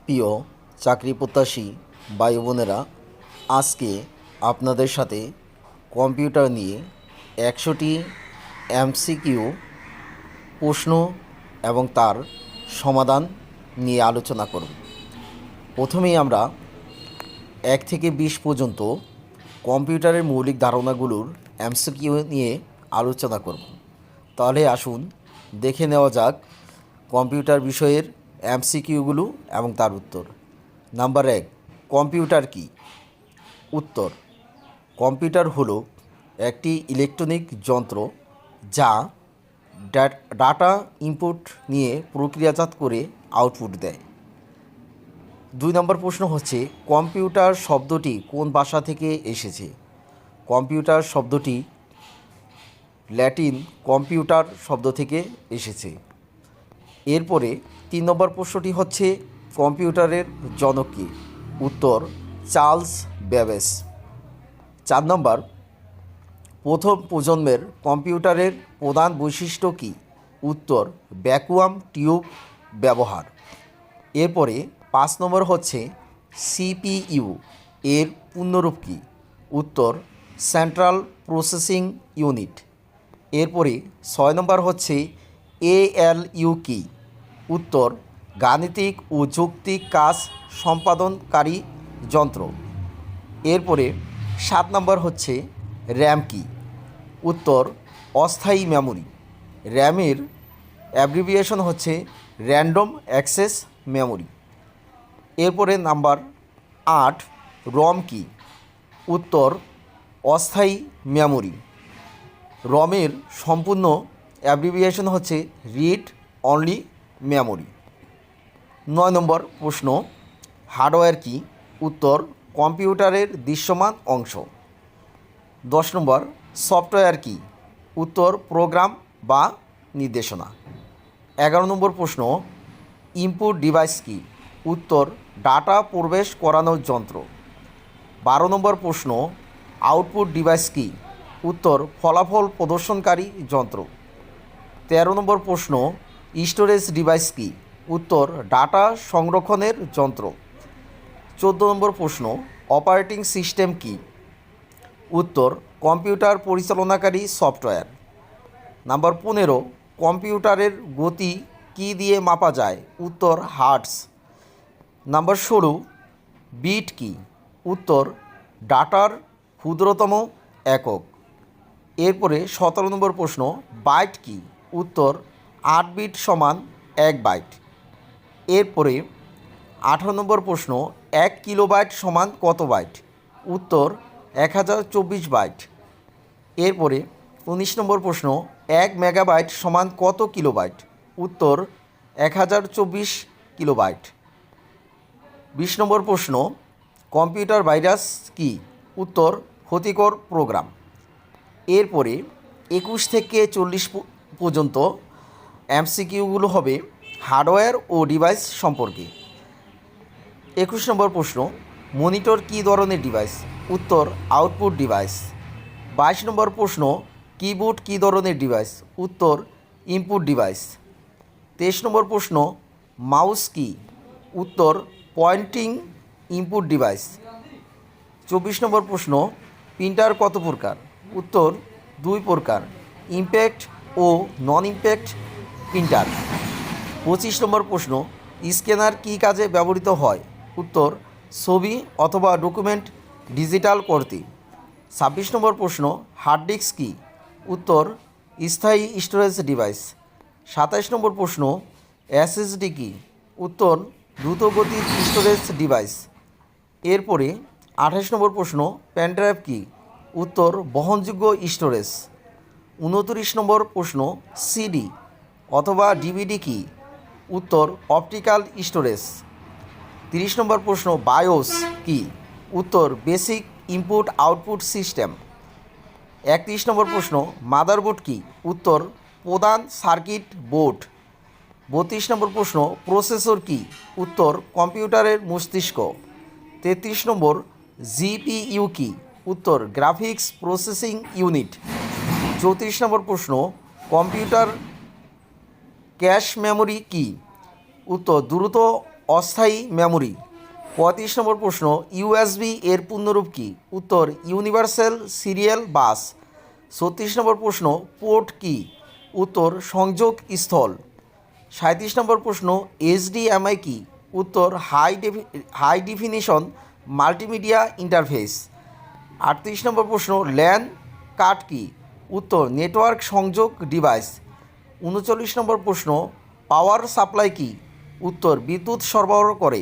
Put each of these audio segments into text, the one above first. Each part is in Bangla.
প্রিয় চাকরি প্রত্যাশী ভাই বোনেরা, আজকে আপনাদের সাথে কম্পিউটার নিয়ে 100টি এমসিকিউ প্রশ্ন এবং তার সমাধান নিয়ে আলোচনা করব। প্রথমেই আমরা 1 থেকে 20 পর্যন্ত কম্পিউটারের মৌলিক ধারণাগুলোর এমসিকিউ নিয়ে আলোচনা করব। তাহলে আসুন দেখে নেওয়া যাক কম্পিউটার বিষয়ের এমসিকিউগুলো এবং তার উত্তর। নাম্বার 1, কম্পিউটার কি? উত্তর: কম্পিউটার হলো একটি ইলেকট্রনিক যন্ত্র যা ডাটা ইনপুট নিয়ে প্রক্রিয়াজাত করে আউটপুট দেয়। 2 নম্বর প্রশ্ন হচ্ছে, কম্পিউটার শব্দটি কোন ভাষা থেকে এসেছে? কম্পিউটার শব্দটি ল্যাটিন কম্পিউটার শব্দ থেকে এসেছে। এরপরে 3 নম্বর প্রশ্নটি হচ্ছে, কম্পিউটারের জনক কে? উত্তর: চার্লস ব্যাবেজ। 4 নম্বর, প্রথম প্রজন্মের কম্পিউটারের প্রধান বৈশিষ্ট্য কী? উত্তর: ভ্যাকুয়াম টিউব ব্যবহার। এরপরে 5 নম্বর হচ্ছে, সিপিইউ এর পূর্ণরূপ কী? উত্তর: সেন্ট্রাল প্রসেসিং ইউনিট। এরপরে 6 নম্বর হচ্ছে, এএলইউ কী? উত্তর: গাণিতিক ও যৌক্তিক কাজ সম্পাদনকারী যন্ত্র। এরপরে 7 নম্বর হচ্ছে, র্যাম কী? উত্তর: অস্থায়ী মেমোরি। র্যামের অ্যাব্রিভিয়েশন হচ্ছে র্যান্ডম অ্যাক্সেস মেমোরি। এরপরে নাম্বার 8, রম কী? উত্তর: অস্থায়ী মেমোরি। রমের সম্পূর্ণ অ্যাব্রিভিয়েশন হচ্ছে রিড অনলি মেমোরি। 9 নম্বর প্রশ্ন, হার্ডওয়্যার কী? উত্তর: কম্পিউটারের দৃশ্যমান অংশ। 10 নম্বর, সফটওয়্যার কী? উত্তর: প্রোগ্রাম বা নির্দেশনা। 11 নম্বর প্রশ্ন, ইনপুট ডিভাইস কী? উত্তর: ডাটা প্রবেশ করানোর যন্ত্র। 12 নম্বর প্রশ্ন, আউটপুট ডিভাইস কী? উত্তর: ফলাফল প্রদর্শনকারী যন্ত্র। 13 নম্বর প্রশ্ন, স্টোরেজ ডিভাইস কী? উত্তর: ডাটা সংরক্ষণের যন্ত্র। 14 নম্বর প্রশ্ন, অপারেটিং সিস্টেম কী? উত্তর: কম্পিউটার পরিচালনাকারী সফটওয়্যার। নাম্বার 15, কম্পিউটারের গতি কী দিয়ে মাপা যায়? উত্তর: হার্টজ। নাম্বার 16, বিট কী? উত্তর: ডাটার ক্ষুদ্রতম একক। এরপরে 17 নম্বর প্রশ্ন, বাইট কী? উত্তর: 8 বিট সমান 1 বাইট। এরপরে 18 নম্বর প্রশ্ন, 1 কিলোবাইট সমান কত বাইট? উত্তর: 1024 বাইট। এরপরে 19 নম্বর প্রশ্ন, 1 মেগাবাইট সমান কত কিলোবাইট? উত্তর: 1024 কিলোবাইট। 20 নম্বর প্রশ্ন, কম্পিউটার ভাইরাস কী? উত্তর: ক্ষতিকর প্রোগ্রাম। এরপরে 21 থেকে 40 পর্যন্ত এমসিকিউগুলো হবে হার্ডওয়্যার ও ডিভাইস সম্পর্কে। 21 নম্বর প্রশ্ন, মনিটর কী ধরনের ডিভাইস? উত্তর: আউটপুট ডিভাইস। 22 নম্বর প্রশ্ন, কিবোর্ড কী ধরনের ডিভাইস? উত্তর: ইনপুট ডিভাইস। 23 নম্বর প্রশ্ন, মাউস কী? উত্তর: পয়েন্টিং ইনপুট ডিভাইস। 24 নম্বর প্রশ্ন, প্রিন্টার কত প্রকার? উত্তর: 2 প্রকার, ইম্প্যাক্ট ও নন ইম্প্যাক্ট প্রিন্টার। 25 নম্বর প্রশ্ন, স্ক্যানার কী কাজে ব্যবহৃত হয়? উত্তর: ছবি অথবা ডকুমেন্ট ডিজিটাল করতে। 26 নম্বর প্রশ্ন, হার্ড ডিস্ক কী? উত্তর: স্থায়ী স্টোরেজ ডিভাইস। 27 নম্বর প্রশ্ন, এসএসডি কী? উত্তর: দ্রুতগতির স্টোরেজ ডিভাইস। এরপরে 28 নম্বর প্রশ্ন, পেনড্রাইভ কী? উত্তর: বহনযোগ্য স্টোরেজ। 29 নম্বর প্রশ্ন, সিডি অথবা ডিভিডি কী? উত্তর: অপটিক্যাল স্টোরেজ। 30 নম্বর প্রশ্ন, বায়োস কী? উত্তর: বেসিক ইনপুট আউটপুট সিস্টেম। 31 নম্বর প্রশ্ন, মাদারবোর্ড কী? উত্তর: প্রধান সার্কিট বোর্ড। 32 নম্বর প্রশ্ন, প্রসেসর কী? উত্তর: কম্পিউটারের মস্তিষ্ক। 33 নম্বর, জিপিইউ কী? উত্তর: গ্রাফিক্স প্রসেসিং ইউনিট। 34 নম্বর প্রশ্ন, কম্পিউটার ক্যাশ মেমোরি কী? উত্তর: দ্রুত অস্থায়ী মেমোরি। 35 নম্বর প্রশ্ন, ইউএসবি এর পূর্ণরূপ কী? উত্তর ইউনিভার্সাল সিরিয়াল বাস। 36 নম্বর প্রশ্ন, পোর্ট কী? উত্তর সংযোগ স্থল। 37 নম্বর প্রশ্ন, এইচডিএমআই কী? উত্তর হাই ডেফিনিশন মাল্টিমিডিয়া ইন্টারফেস। 38 নম্বর প্রশ্ন, ল্যান কার্ড কী? উত্তর নেটওয়ার্ক সংযোগ ডিভাইস। 39 নম্বর প্রশ্ন, পাওয়ার সাপ্লাই কী? উত্তর বিদ্যুৎ সরবরাহ করে।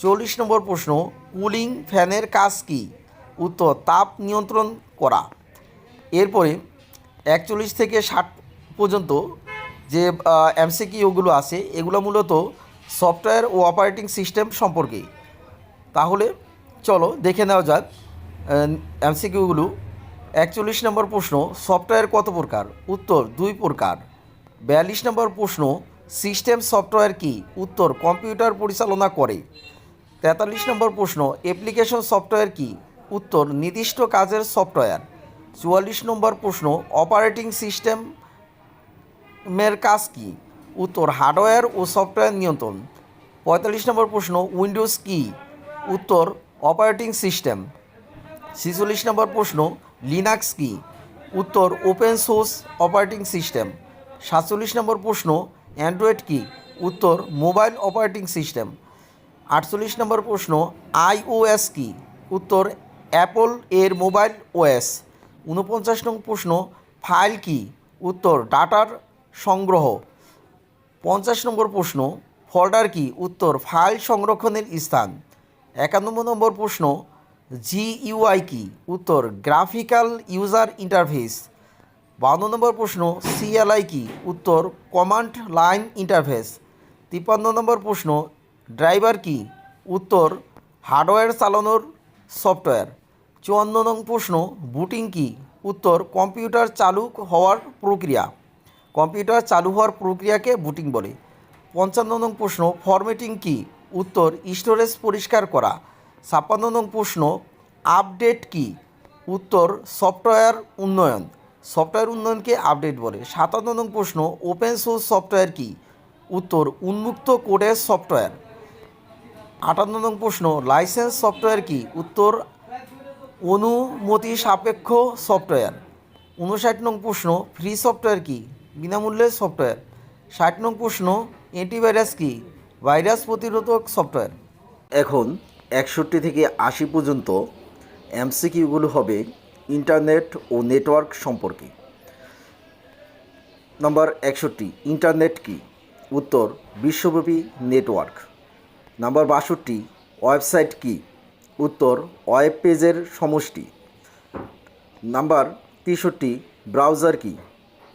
40 নম্বর প্রশ্ন, কুলিং ফ্যানের কাজ কী? উত্তর তাপ নিয়ন্ত্রণ করা। এরপরে 41 থেকে 60 পর্যন্ত যে এমসিকিউগুলো আছে এগুলো মূলত সফটওয়্যার ও অপারেটিং সিস্টেম সম্পর্কে। তাহলে চলো দেখে নেওয়া যাক এমসিকিউগুলো। 41 নম্বর প্রশ্ন, সফটওয়্যার কত প্রকার? উত্তর 2 প্রকার। 42 নম্বর প্রশ্ন, সিস্টেম সফটওয়্যার কী? উত্তর কম্পিউটার পরিচালনা করে। 43 নম্বর প্রশ্ন, অ্যাপ্লিকেশন সফটওয়্যার কী? উত্তর নির্দিষ্ট কাজের সফটওয়্যার। 44 নম্বর প্রশ্ন, অপারেটিং সিস্টেমের কাজ কী? উত্তর হার্ডওয়্যার ও সফটওয়্যার নিয়ন্ত্রণ। 45 নম্বর প্রশ্ন, উইন্ডোজ কী? উত্তর অপারেটিং সিস্টেম। 46 নম্বর প্রশ্ন, লিনাক্স কী? উত্তর ওপেন সোর্স অপারেটিং সিস্টেম। 47 নম্বর প্রশ্ন, অ্যান্ড্রয়েড কী? উত্তর মোবাইল অপারেটিং সিস্টেম। 48 নম্বর প্রশ্ন, আইওএস কী? উত্তর অ্যাপল এর মোবাইল ওএস। 49 নম্বর প্রশ্ন, ফাইল কী? উত্তর ডাটার সংগ্রহ। 50 নম্বর প্রশ্ন, ফোল্ডার কী? উত্তর ফাইল সংরক্ষণের স্থান। 91 নম্বর প্রশ্ন, জিইউআই কী? উত্তর গ্রাফিক্যাল ইউজার ইন্টারফেস। 52 নম্বর প্রশ্ন, সিএলআই কী? উত্তর কমান্ড লাইন ইন্টারফেস। 53 নম্বর প্রশ্ন, ড্রাইভার কী? উত্তর হার্ডওয়্যার চালানোর সফটওয়্যার। 54 নং প্রশ্ন, বুটিং কী? উত্তর কম্পিউটার চালু হওয়ার প্রক্রিয়া। কম্পিউটার চালু হওয়ার প্রক্রিয়াকে বুটিং বলে। 55 নং প্রশ্ন, ফরম্যাটিং কী? উত্তর স্টোরেজ পরিষ্কার করা। 56 নং প্রশ্ন, আপডেট কী? উত্তর সফটওয়্যার উন্নয়ন। সফটওয়্যার উন্নয়নকে আপডেট বলে। 57 নং প্রশ্ন, ওপেন সোর্স সফটওয়্যার কী? উত্তর উন্মুক্ত কোডের সফটওয়্যার। 58 নং প্রশ্ন, লাইসেন্স সফটওয়্যার কী? উত্তর অনুমতি সাপেক্ষ সফটওয়্যার। 59 নং প্রশ্ন, ফ্রি সফটওয়্যার কী? বিনামূল্যের সফটওয়্যার। 60 নং প্রশ্ন, অ্যান্টিভাইরাস কী? ভাইরাস প্রতিরোধক সফটওয়্যার। এখন 61 থেকে 80 পর্যন্ত এমসিকিউগুলো হবে ইন্টারনেট ও নেটওয়ার্ক সম্পর্কে। নম্বর 61, ইন্টারনেট কী? উত্তর বিশ্বব্যাপী নেটওয়ার্ক। নম্বর 62, ওয়েবসাইট কী? উত্তর ওয়েব পেজের সমষ্টি। নাম্বার 63, ব্রাউজার কী?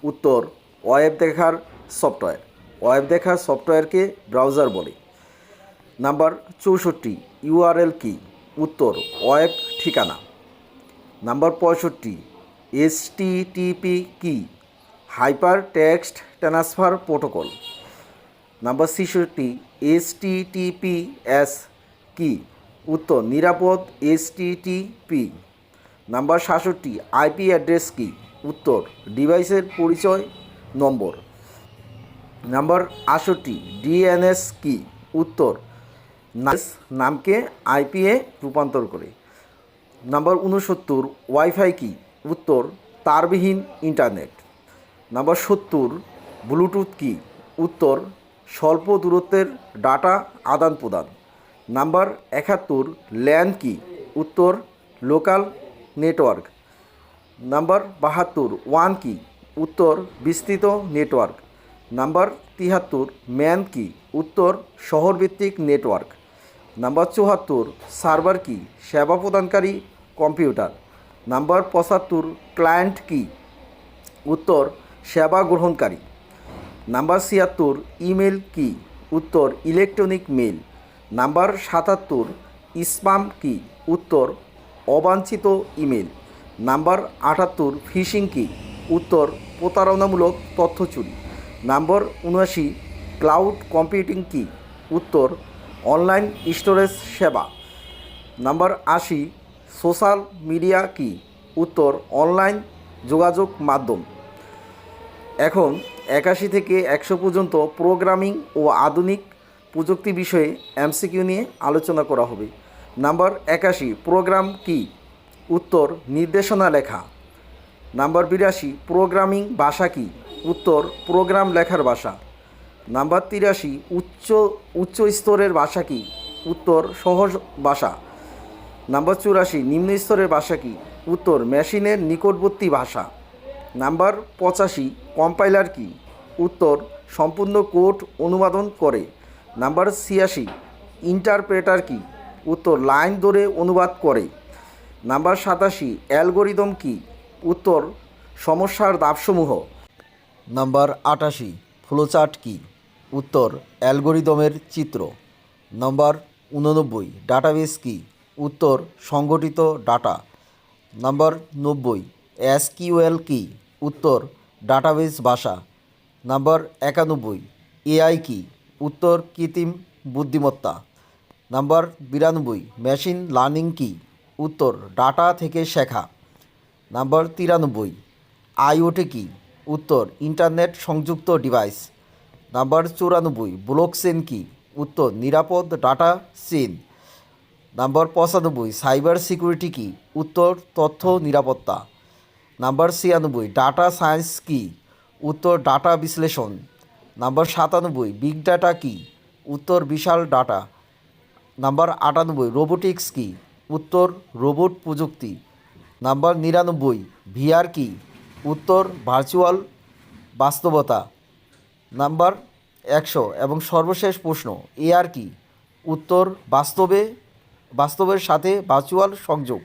উত্তর ওয়েব দেখার সফটওয়্যার। ওয়েব দেখার সফটওয়্যারকে ব্রাউজার বলে। নাম্বার 64, ইউআরএল কী? উত্তর ওয়েব ঠিকানা। নাম্বার 65, এইচটিটিপি কী? Hyper text transfer protocol. Number 66, HTTPS কী? উত্তর নিরাপদ এইচটিটিপি। নাম্বার 67, আইপি অ্যাড্রেস কী? উত্তর ডিভাইসের পরিচয় নম্বর। নাম্বার 68, ডিএনএস কী? উত্তর নামকে আইপিএ রূপান্তর করে। নাম্বার 69, ওয়াইফাই কী? উত্তর তারবিহীন ইন্টারনেট। নাম্বার 70, ব্লুটুথ কী? উত্তর স্বল্প দূরত্বের ডাটা আদান প্রদান। নাম্বার 71, ল্যান কী? উত্তর লোকাল নেটওয়ার্ক। নাম্বার 72, ওয়ান কী? উত্তর বিস্তৃত নেটওয়ার্ক। নাম্বার 73, ম্যান কী? উত্তর শহরভিত্তিক নেটওয়ার্ক। নাম্বার 74, সার্ভার কী? সেবা প্রদানকারী কম্পিউটার। নাম্বার 75, ক্লায়েন্ট কী? উত্তর সেবা গ্রহণকারী। নাম্বার 76, ইমেল কী? উত্তর ইলেকট্রনিক মেল। নাম্বার 77, স্প্যাম কী? উত্তর অবাঞ্ছিত ইমেল। নাম্বার 78, ফিশিং কী? উত্তর প্রতারণামূলক তথ্য চুরি। নাম্বার 79, ক্লাউড কম্পিউটিং কী? উত্তর অনলাইন স্টোরেজ সেবা। নাম্বার 80, সোশ্যাল মিডিয়া কী? উত্তর অনলাইন যোগাযোগ মাধ্যম। এখন 81 থেকে 100 পর্যন্ত প্রোগ্রামিং ও আধুনিক প্রযুক্তি বিষয়ে এমসিকিউ নিয়ে আলোচনা করা হবে। নাম্বার 81, প্রোগ্রাম কি? উত্তর, নির্দেশনা লেখা। নাম্বার 82, প্রোগ্রামিং ভাষা কি? উত্তর, প্রোগ্রাম লেখার ভাষা। নাম্বার 83, উচ্চ স্তরের ভাষা কি? উত্তর, সহজ ভাষা। নাম্বার 84, নিম্ন স্তরের ভাষা কি? উত্তর, মেশিনের নিকটবর্তী ভাষা। নাম্বার 85, কম্পাইলার কি? উত্তর, সম্পূর্ণ কোড অনুবাদন করে। নাম্বার 86, ইন্টারপ্রেটার কি? উত্তর, লাইন ধরে অনুবাদ করে। নাম্বার 87, অ্যালগোরিদম কি? উত্তর, সমস্যার ধাপসমূহ। নাম্বার 88, ফ্লোচার্ট কি? উত্তর, অ্যালগোরিদমের চিত্র। নাম্বার 89, ডাটাবেস কি? উত্তর, সংগঠিত ডাটা। নাম্বার 90, এসকিউএল কি? উত্তর, ডাটাবেস ভাষা। নাম্বার 91, এআই কি? উত্তর, কৃত্রিম বুদ্ধিমত্তা। নাম্বার 92, মেশিন লার্নিং কি? উত্তর, ডাটা থেকে শেখা। নাম্বার 93, আইওটি কি? উত্তর, ইন্টারনেট সংযুক্ত ডিভাইস। নাম্বার 94, ব্লকচেন কি? উত্তর, নিরাপদ data chain. Number 95, cyber security কি? উত্তর, তথ্য নিরাপত্তা। নাম্বার 96, ডাটা সায়েন্স কি? উত্তর, ডাটা বিশ্লেষণ। নাম্বার 97, বিগ ডাটা কি? উত্তর, বিশাল ডাটা। নাম্বার 98, রোবোটিক্স কি? উত্তর, রোবট প্রযুক্তি। নাম্বার 99, ভিআর কি? উত্তর, ভার্চুয়াল বাস্তবতা। নাম্বার 100 এবং সর্বশেষ প্রশ্ন, এআর কি? উত্তর, বাস্তবের সাথে ভার্চুয়াল সংযোগ।